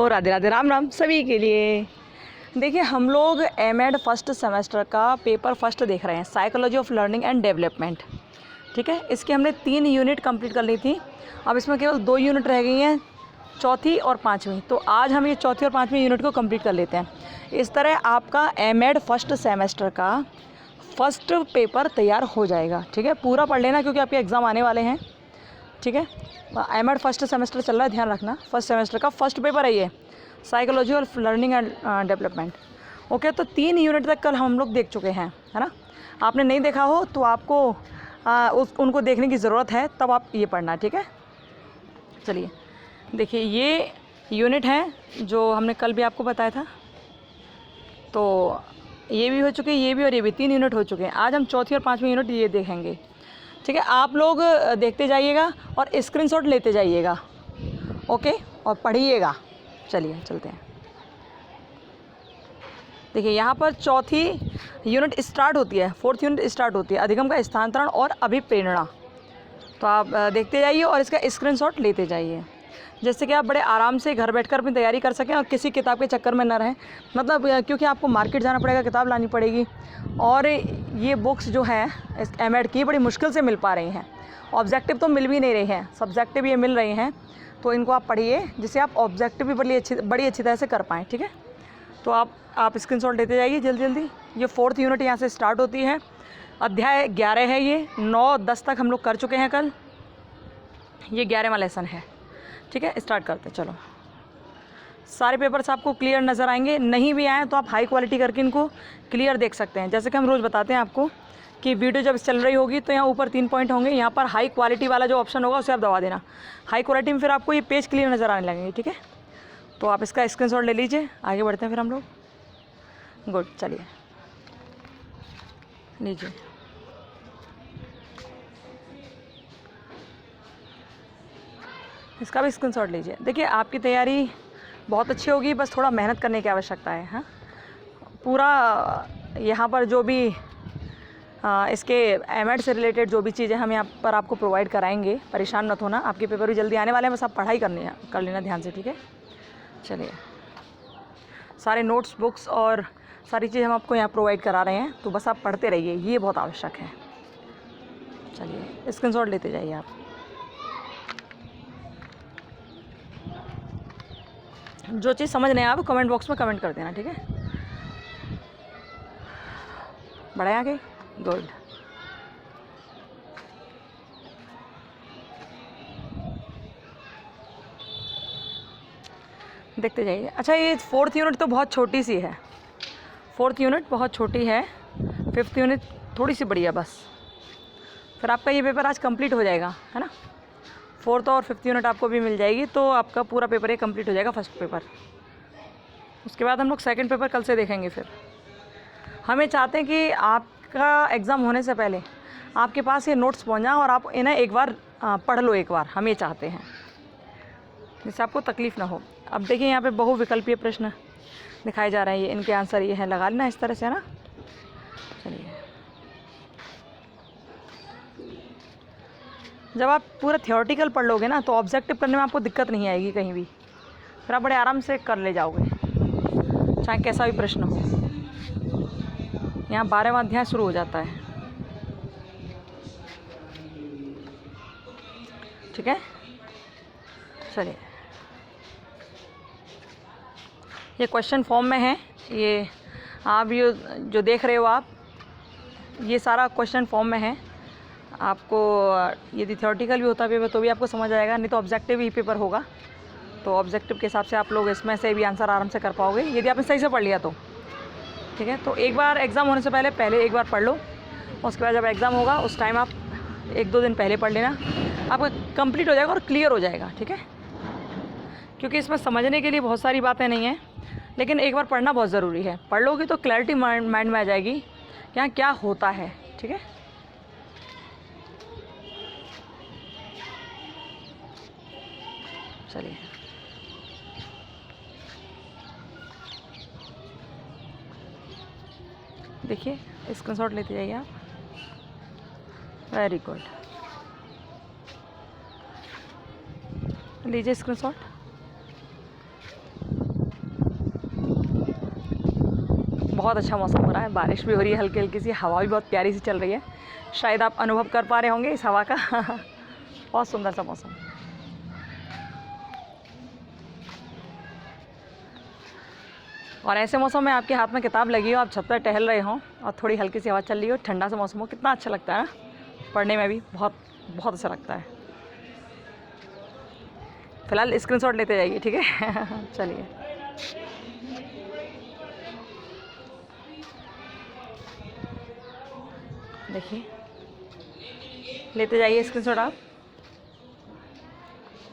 राधे राधे, राम राम सभी के लिए। देखिए हम लोग एमएड फर्स्ट सेमेस्टर का पेपर फर्स्ट देख रहे हैं, psychology of learning and development. ठीक है, इसकी हमने 3 यूनिट कंप्लीट कर ली थी। अब इसमें केवल 2 यूनिट रह गई हैं, चौथी और पाँचवीं। तो आज हम ये चौथी और पाँचवीं यूनिट को कंप्लीट कर लेते हैं। इस तरह आपका एमएड फर्स्ट सेमेस्टर का फर्स्ट पेपर तैयार हो जाएगा। ठीक है, पूरा पढ़ लेना क्योंकि आपके एग्ज़ाम आने वाले हैं। ठीक है, एमएड फर्स्ट सेमेस्टर चल रहा है, ध्यान रखना। फर्स्ट सेमेस्टर का फर्स्ट पेपर है ये, psychology of learning and development. Okay, तो 3 यूनिट तक कल हम लोग देख चुके हैं, है ना। आपने नहीं देखा हो तो आपको उनको देखने की ज़रूरत है, तब आप ये पढ़ना। ठीक है, चलिए देखिए ये यूनिट है जो हमने कल भी आपको बताया था। तो ये भी हो चुके, ये भी और ये भी 3 यूनिट हो चुके हैं। आज हम चौथी और पाँचवीं यूनिट ये देखेंगे। ठीक है, आप लोग देखते जाइएगा और स्क्रीनशॉट लेते जाइएगा। ओके, और पढ़िएगा। चलिए चलते हैं। देखिए यहाँ पर चौथी यूनिट स्टार्ट होती है, 4th यूनिट स्टार्ट होती है, अधिगम का स्थानांतरण और अभिप्रेरणा। तो आप देखते जाइए और इसका स्क्रीनशॉट लेते जाइए, जिससे कि आप बड़े आराम से घर बैठकर अपनी तैयारी कर सकें और किसी किताब के चक्कर में न रहें। मतलब क्योंकि आपको मार्केट जाना पड़ेगा, किताब लानी पड़ेगी, और ये बुक्स जो हैं इस एमएड की बड़ी मुश्किल से मिल पा रही हैं। ऑब्जेक्टिव तो मिल भी नहीं रही हैं, सब्जेक्टिव ये मिल रही हैं। तो इनको आप पढ़िए, जिससे आप ऑब्जेक्टिव भी बड़ी अच्छी तरह से कर पाएँ। ठीक है, तो आप स्क्रीनशॉट लेते जाइए जल्दी जल्दी। ये 4th यूनिट यहाँ से स्टार्ट होती है। अध्याय 11 है, ये 9-10 तक हम लोग कर चुके हैं कल। ये 11वां लेसन है। ठीक है, स्टार्ट करते हैं। चलो, सारे पेपर्स आपको क्लियर नज़र आएंगे। नहीं भी आए तो आप हाई क्वालिटी करके इनको क्लियर देख सकते हैं। जैसे कि हम रोज़ बताते हैं आपको कि वीडियो जब चल रही होगी तो यहाँ ऊपर 3 पॉइंट होंगे, यहाँ पर हाई क्वालिटी वाला जो ऑप्शन होगा उसे आप दबा देना। हाई क्वालिटी में फिर आपको ये पेज क्लियर नज़र आने लगेंगे। ठीक है, तो आप इसका स्क्रीनशॉट ले लीजिए। आगे बढ़ते हैं फिर हम लोग। गुड, चलिए लीजिए। इसका भी स्क्रीनशॉट लीजिए। देखिए आपकी तैयारी बहुत अच्छी होगी, बस थोड़ा मेहनत करने की आवश्यकता है। हाँ, पूरा यहाँ पर जो भी इसके एमएड से रिलेटेड जो भी चीज़ें हम यहाँ पर आपको प्रोवाइड कराएंगे, परेशान मत होना। आपके पेपर भी जल्दी आने वाले हैं, बस आप पढ़ाई कर लेना ध्यान से। ठीक है, चलिए सारे नोट्स, बुक्स और सारी चीज़ हम आपको यहाँ प्रोवाइड करा रहे हैं, तो बस आप पढ़ते रहिए, ये बहुत आवश्यक है। चलिए स्क्रीनशॉट लेते जाइए आप। जो चीज़ समझ नहीं आप कमेंट बॉक्स में कमेंट कर देना। ठीक है, बढ़े आगे। गुड, देखते जाइए। अच्छा, ये 4th यूनिट तो बहुत छोटी सी है। 4th यूनिट बहुत छोटी है, 5th यूनिट थोड़ी सी बड़ी है बस। फिर आपका ये पेपर आज कंप्लीट हो जाएगा, है ना। 4th और 5th यूनिट आपको भी मिल जाएगी, तो आपका पूरा पेपर ये कंप्लीट हो जाएगा, फर्स्ट पेपर। उसके बाद हम लोग सेकंड पेपर कल से देखेंगे। फिर हमें चाहते हैं कि आपका एग्ज़ाम होने से पहले आपके पास ये नोट्स पहुंच जाए और आप इन्हें एक बार पढ़ लो एक बार। हम ये चाहते हैं, जिससे आपको तकलीफ़ ना हो। अब देखिए यहाँ पे बहुविकल्पीय प्रश्न दिखाए जा रहे हैं, ये इनके आंसर ये हैं, लगा लेना इस तरह से, है ना। चलिए, जब आप पूरा थियोरेटिकल पढ़ लोगे ना तो ऑब्जेक्टिव करने में आपको दिक्कत नहीं आएगी कहीं भी। फिर आप बड़े आराम से कर ले जाओगे, चाहे कैसा भी प्रश्न हो। यहाँ 12वां अध्याय शुरू हो जाता है। ठीक है, चलिए ये क्वेश्चन फॉर्म में है। ये आप ये जो देख रहे हो आप, ये सारा क्वेश्चन फॉर्म में है। आपको यदि थियोरेटिकल भी होता पेपर तो भी आपको समझ आएगा, नहीं तो ऑब्जेक्टिव ही पेपर होगा। तो ऑब्जेक्टिव के हिसाब से आप लोग इसमें से भी आंसर आराम से कर पाओगे, यदि आपने सही से पढ़ लिया तो। ठीक है, तो एक बार एग्ज़ाम होने से पहले एक बार पढ़ लो। उसके बाद जब एग्ज़ाम होगा उस टाइम आप 1-2 दिन पहले पढ़ लेना, आपका कंप्लीट हो जाएगा और क्लियर हो जाएगा। ठीक है, क्योंकि इसमें समझने के लिए बहुत सारी बातें नहीं हैं, लेकिन एक बार पढ़ना बहुत ज़रूरी है। पढ़ लोगे तो क्लैरिटी माइंड में आ जाएगी यहाँ क्या होता है। ठीक है, चलिए देखिए, स्क्रीनशॉट लेते जाइए आप। वेरी गुड, लीजिए स्क्रीनशॉट। बहुत अच्छा मौसम हो रहा है, बारिश भी हो रही है, हल्की हल्की सी हवा भी बहुत प्यारी सी चल रही है। शायद आप अनुभव कर पा रहे होंगे इस हवा का बहुत सुंदर सा मौसम। और ऐसे मौसम में आपके हाथ में किताब लगी हो, आप छत पर टहल रहे हों और थोड़ी हल्की सी हवा चल रही हो, ठंडा सा मौसम हो, कितना अच्छा लगता है ना, पढ़ने में भी बहुत बहुत अच्छा लगता है। फ़िलहाल स्क्रीनशॉट लेते जाइए, ठीक है चलिए। देखिए, लेते जाइए स्क्रीनशॉट आप।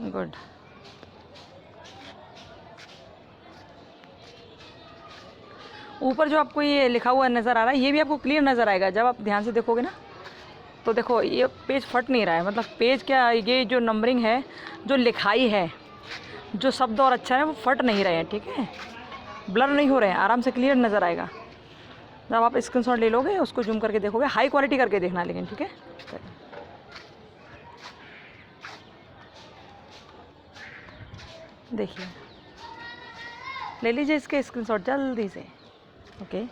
गुड। ऊपर जो आपको ये लिखा हुआ नज़र आ रहा है, ये भी आपको क्लियर नज़र आएगा जब आप ध्यान से देखोगे ना। तो देखो ये पेज फट नहीं रहा है, मतलब पेज क्या, ये जो नंबरिंग है, जो लिखाई है, जो शब्द और अक्षर है वो फट नहीं रहे हैं, ठीक है, ब्लर नहीं हो रहे हैं, आराम से क्लियर नज़र आएगा। जब आप स्क्रीनशॉट ले लोगे, उसको जूम करके देखोगे, हाई क्वालिटी करके देखना लेकिन, ठीक है। देखिए, ले लीजिए इसके स्क्रीनशॉट जल्दी से, ओके।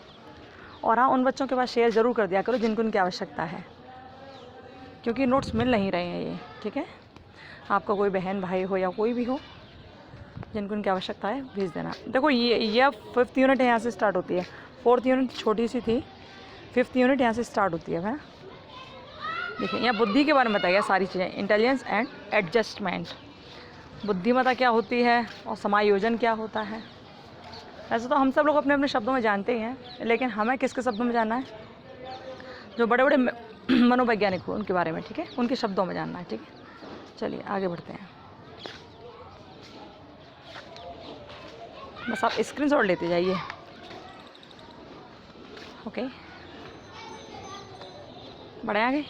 और हाँ, उन बच्चों के पास शेयर ज़रूर कर दिया करो जिनको उनकी आवश्यकता है, क्योंकि नोट्स मिल नहीं रहे हैं ये, ठीक है। आपका कोई बहन भाई हो या कोई भी हो जिनको उनकी आवश्यकता है, भेज देना। देखो ये 5th यूनिट यहाँ से स्टार्ट होती है, 4th यूनिट छोटी सी थी, 5th यूनिट यहाँ से स्टार्ट होती है। देखिए, यहाँ बुद्धि के बारे में बताया सारी चीज़ें, इंटेलिजेंस एंड एडजस्टमेंट, बुद्धिमत्ता क्या होती है और समायोजन क्या होता है। ऐसे तो हम सब लोग अपने अपने शब्दों में जानते ही हैं, लेकिन हमें किसके शब्दों में जानना है, जो बड़े बड़े मनोवैज्ञानिक हो उनके बारे में, ठीक है, उनके शब्दों में जानना है, ठीक है। चलिए आगे बढ़ते हैं। बस आप स्क्रीनशॉट लेते जाइए, ओके। बढ़े आगे,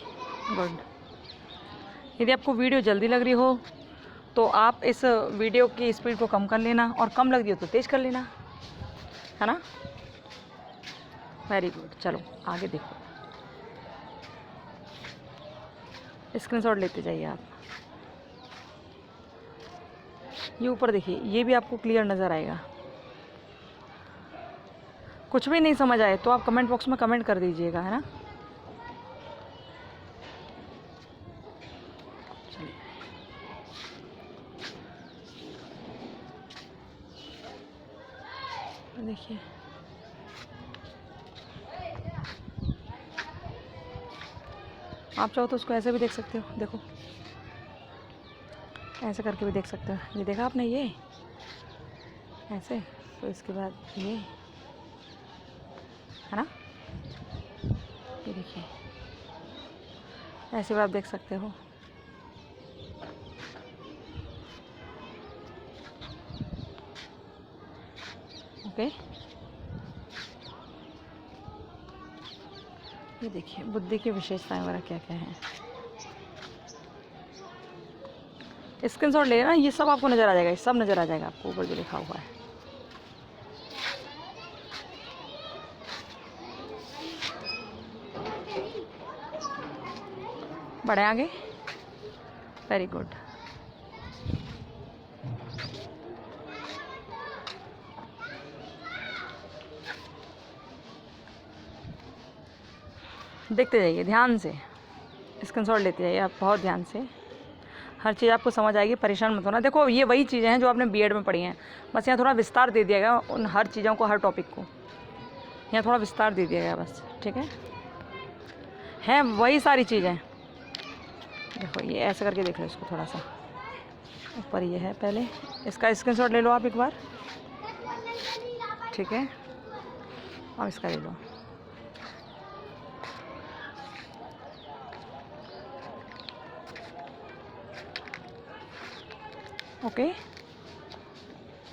गुड। यदि आपको वीडियो जल्दी लग रही हो तो आप इस वीडियो की स्पीड को कम कर लेना, और कम लग रही हो तो तेज़ कर लेना, है ना। Very good. चलो आगे देखो, स्क्रीनशॉट लेते जाइए आप। ये ऊपर देखिए, ये भी आपको क्लियर नज़र आएगा। कुछ भी नहीं समझ आए तो आप कमेंट बॉक्स में कमेंट कर दीजिएगा, है ना। चलिए, देखिए आप चाहो तो उसको ऐसे भी देख सकते हो, देखो ऐसे करके भी देख सकते हो। ये देखा आपने, ये ऐसे, तो इसके बाद ये, है ना, ये देखिए, ऐसे भी आप देख सकते हो। ओके, ये देखिए बुद्धि की विशेषताएं वगैरह क्या क्या हैं। स्क्रीनशॉट ले ना, ये सब आपको नज़र आ जाएगा, ये सब नज़र आ जाएगा आपको ऊपर जो लिखा हुआ है। बढ़े आगे, वेरी गुड। देखते जाइए ध्यान से, स्क्रीनशॉट लेते जाइए आप बहुत ध्यान से, हर चीज़ आपको समझ आएगी, परेशान मत होना। देखो ये वही चीज़ें हैं जो आपने बीएड में पढ़ी हैं, बस यहाँ थोड़ा विस्तार दे दिया गया उन हर चीज़ों को, हर टॉपिक को यहाँ थोड़ा विस्तार दे दिया गया बस, ठीक है वही सारी चीज़ें। देखो ये ऐसे करके देख लो इसको, थोड़ा सा ऊपर ये है, पहले इसका स्क्रीनशॉट ले लो आप एक बार, ठीक है, और इसका ले लो। Okay,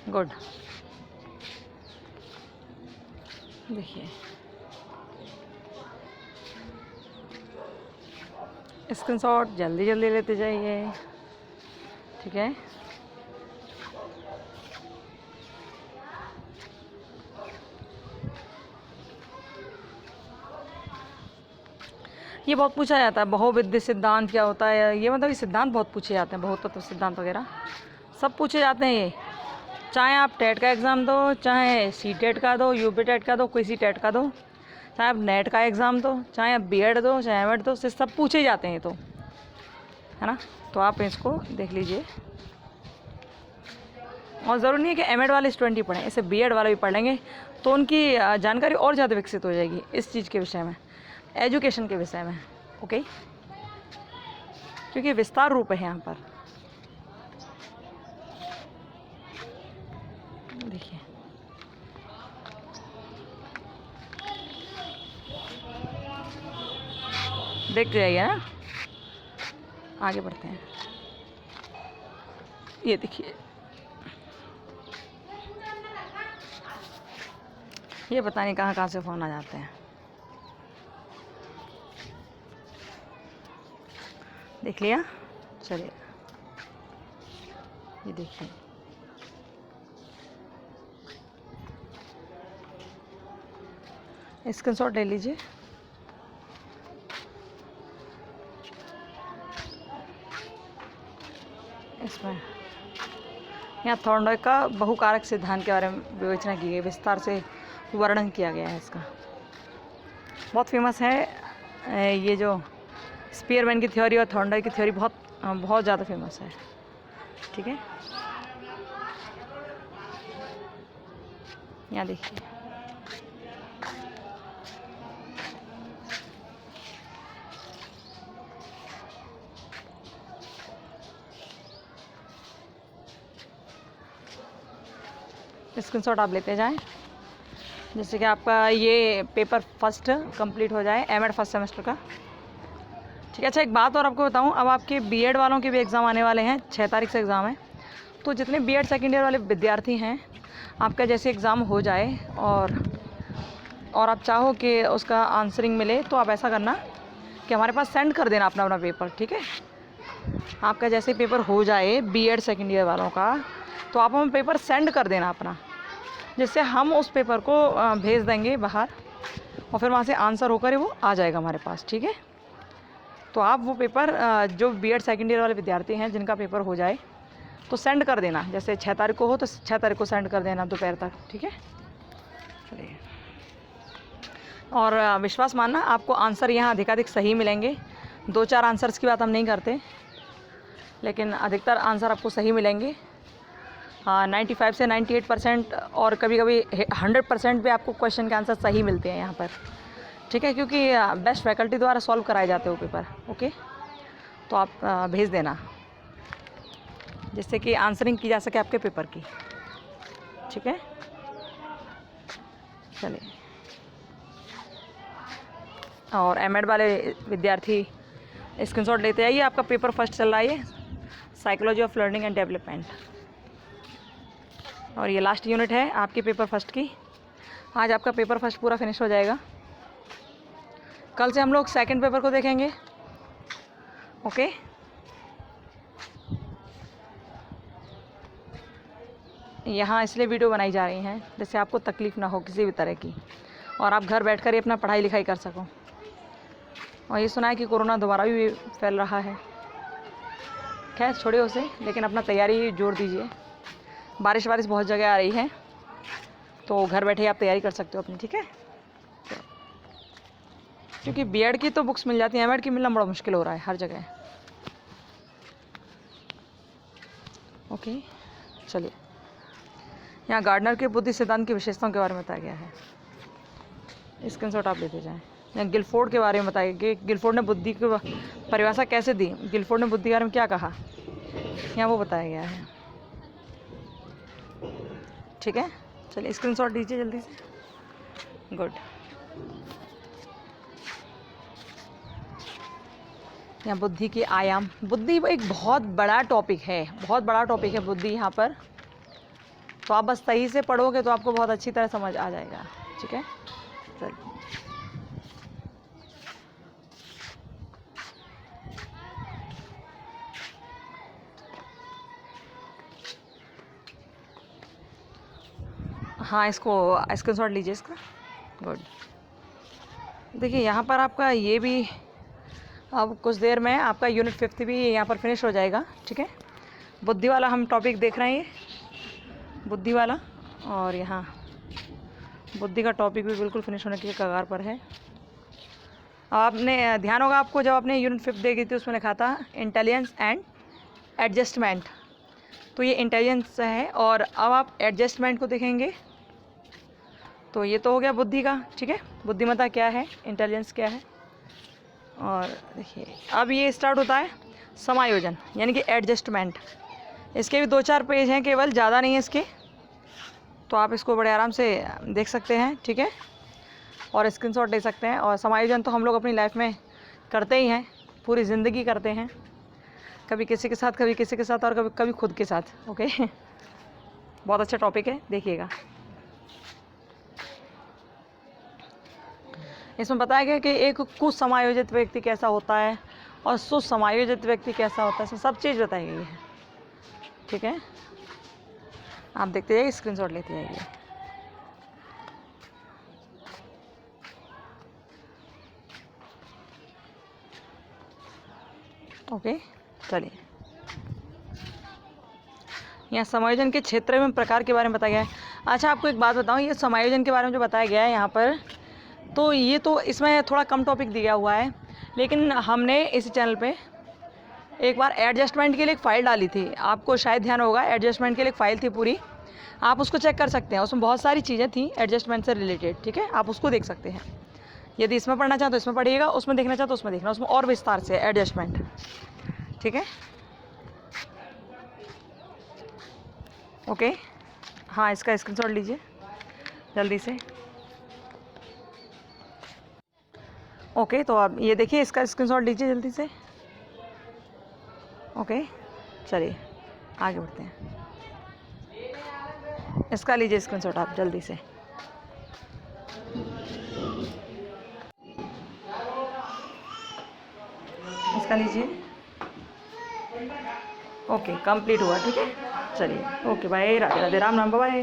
good. देखिए स्क्रीनशॉट जल्दी जल्दी लेते जाइए, ठीक है। ये बहुत पूछा जाता है, बहुविध सिद्धांत क्या होता है, ये मतलब ये सिद्धांत बहुत पूछे जाते हैं, बहुतत्व सिद्धांत वगैरह सब पूछे जाते हैं ये, चाहे आप टेट का एग्ज़ाम दो, चाहे सी टेट का दो, यूपी टेट का दो, किसी टेट का दो, चाहे आप नेट का एग्ज़ाम दो, चाहे आप बीएड दो, चाहे एमएड दो, उससे सब पूछे जाते हैं तो, है ना। तो आप इसको देख लीजिए। और ज़रूरी नहीं है कि एमएड वाले स्टूडेंट ही पढ़ें, इसे बीएड वाले भी पढ़ लेंगे तो उनकी जानकारी और ज़्यादा विकसित हो जाएगी इस चीज़ के विषय में, एजुकेशन के विषय में। ओके, क्योंकि विस्तार रूप है यहाँ पर। देखिए, देखते जाइए ना, आगे बढ़ते हैं। ये देखिए, ये पता नहीं कहाँ कहाँ से फ़ोन आ जाते हैं। देख लिया, चलिए ये देखिए, स्क्रीनशॉट ले लीजिए। इसमें यहाँ थॉर्नडाइक का बहुकारक सिद्धांत के बारे में विवेचना की गई, विस्तार से वर्णन किया गया है इसका। बहुत फेमस है ये जो स्पीयरमैन की थ्योरी और थॉर्नडाइक की थ्योरी, बहुत ज़्यादा फेमस है। ठीक है, यहाँ देखिए, स्क्रीनशॉट आप लेते जाएं, जैसे कि आपका ये पेपर फर्स्ट कंप्लीट हो जाए, एमएड फर्स्ट सेमेस्टर का। ठीक है, अच्छा एक बात और आपको बताऊं, अब आपके बीएड वालों के भी एग्ज़ाम आने वाले हैं, 6 तारीख से एग्ज़ाम है। तो जितने बीएड सेकेंड ईयर वाले विद्यार्थी हैं, आपका जैसे एग्ज़ाम हो जाए और आप चाहो कि उसका आंसरिंग मिले, तो आप ऐसा करना कि हमारे पास सेंड कर देना अपना पेपर। ठीक है, आपका जैसे पेपर हो जाए बीएड सेकेंड ईयर वालों का, तो आप हमें पेपर सेंड कर देना अपना, जिससे हम उस पेपर को भेज देंगे बाहर और फिर वहाँ से आंसर होकर वो आ जाएगा हमारे पास। ठीक है, तो आप वो पेपर जो बीएड सेकेंड ईयर वाले विद्यार्थी हैं जिनका पेपर हो जाए तो सेंड कर देना, जैसे 6 तारीख को हो तो 6 तारीख को सेंड कर देना दोपहर तक। ठीक है, चलिए, और विश्वास मानना, आपको आंसर यहाँ अधिकाधिक सही मिलेंगे। 2-4 आंसर्स की बात हम नहीं करते, लेकिन अधिकतर आंसर आपको सही मिलेंगे। 95 से 98% और कभी कभी 100% भी आपको क्वेश्चन के आंसर सही मिलते हैं यहाँ पर। ठीक है, क्योंकि बेस्ट फैकल्टी द्वारा सॉल्व कराए जाते हो पेपर। ओके, तो आप भेज देना, जिससे कि आंसरिंग की जा सके आपके पेपर की। ठीक है, चलिए, और एमएड वाले विद्यार्थी स्क्रीनशॉट लेते आइए। आपका पेपर फर्स्ट चल रहा है, psychology of learning and development, और ये लास्ट यूनिट है आपकी पेपर फर्स्ट की। आज आपका पेपर फर्स्ट पूरा फिनिश हो जाएगा। कल से हम लोग सेकंड पेपर को देखेंगे। ओके, यहाँ इसलिए वीडियो बनाई जा रही हैं जिससे आपको तकलीफ़ ना हो किसी भी तरह की, और आप घर बैठकर ही अपना पढ़ाई लिखाई कर सको। और ये सुना है कि कोरोना दोबारा भी फैल रहा है। खैर छोड़िए उसे, लेकिन अपना तैयारी जोर दीजिए। बारिश बहुत जगह आ रही है, तो घर बैठे आप तैयारी कर सकते हो अपनी। ठीक है, क्योंकि बीएड की तो बुक्स मिल जाती हैं, एमएड की मिलना बड़ा मुश्किल हो रहा है हर जगह। ओके, चलिए, यहाँ गार्डनर के बुद्धि सिद्धांत की विशेषताओं के बारे में बताया गया है। स्क्रीनशॉट आप लेते जाएं। यहाँ गिलफोर्ड के बारे में बताया कि गिलफोर्ड ने बुद्धि की परिभाषा कैसे दी, गिलफोर्ड ने बुद्धि के बारे में क्या कहा, यहाँ वो बताया गया है। ठीक है, चलिए स्क्रीनशॉट दीजिए जल्दी से। गुड, यहाँ बुद्धि की आयाम, बुद्धि एक बहुत बड़ा टॉपिक है, बहुत बड़ा टॉपिक है बुद्धि यहाँ पर। तो आप बस सही से पढ़ोगे तो आपको बहुत अच्छी तरह समझ आ जाएगा। ठीक है, चलिए, हाँ इसको स्क्रीनशॉट लीजिए इसका। गुड, देखिए यहाँ पर आपका ये भी अब कुछ देर में आपका यूनिट 5 भी यहाँ पर फिनिश हो जाएगा। ठीक है, बुद्धि वाला हम टॉपिक देख रहे हैं। बुद्धि वाला, और यहाँ बुद्धि का टॉपिक भी बिल्कुल फिनिश होने के कगार पर है। अब आपने ध्यान होगा आपको, जब आपने यूनिट 5 देखी थी उसमें लिखा था इंटेलिजेंस एंड एडजस्टमेंट, तो ये इंटेलिजेंस है। और अब आप एडजस्टमेंट को देखेंगे तो ये तो हो गया बुद्धि का, ठीक है, बुद्धिमत्ता क्या है, इंटेलिजेंस क्या है। और देखिए अब ये स्टार्ट होता है समायोजन, यानी कि एडजस्टमेंट। इसके भी 2-4 पेज हैं केवल, ज़्यादा नहीं है इसके, तो आप इसको बड़े आराम से देख सकते हैं, ठीक है, और स्क्रीनशॉट ले सकते हैं। और समायोजन तो हम लोग अपनी लाइफ में करते ही हैं, पूरी ज़िंदगी करते हैं, कभी किसी के साथ, कभी किसी के साथ, और कभी कभी खुद के साथ। ओके बहुत अच्छा टॉपिक है, देखिएगा। इसमें बताया गया कि एक कुसमायोजित व्यक्ति कैसा होता है और सुसमायोजित व्यक्ति कैसा होता है, इसमें सब चीज़ बताई गई है, ठीक है। आप देखते जाइए, स्क्रीनशॉट लेते जाइए। ओके चलिए, यहाँ समायोजन के क्षेत्र में प्रकार के बारे में बताया गया है। अच्छा आपको एक बात बताऊँ, ये समायोजन के बारे में जो बताया गया है यहाँ पर, तो ये तो इसमें थोड़ा कम टॉपिक दिया हुआ है, लेकिन हमने इस चैनल पे एक बार एडजस्टमेंट के लिए एक फ़ाइल डाली थी, आपको शायद ध्यान होगा, एडजस्टमेंट के लिए एक फ़ाइल थी पूरी, आप उसको चेक कर सकते हैं, उसमें बहुत सारी चीज़ें थी एडजस्टमेंट से रिलेटेड, ठीक है, आप उसको देख सकते हैं। यदि इसमें पढ़ना चाहो तो इसमें पढ़िएगा, उसमें देखना चाहो तो उसमें देखना, उसमें और विस्तार से एडजस्टमेंट, ठीक है। ओके हाँ, इसका स्क्रीनशॉट लीजिए जल्दी से। ओके तो आप ये देखिए, इसका स्क्रीनशॉट लीजिए जल्दी से। ओके चलिए आगे बढ़ते हैं, इसका लीजिए स्क्रीनशॉट आप जल्दी से। इसका लीजिए। ओके कंप्लीट हुआ, ठीक है, चलिए okay bye, Radhe Radhe, Ram Ram, bye.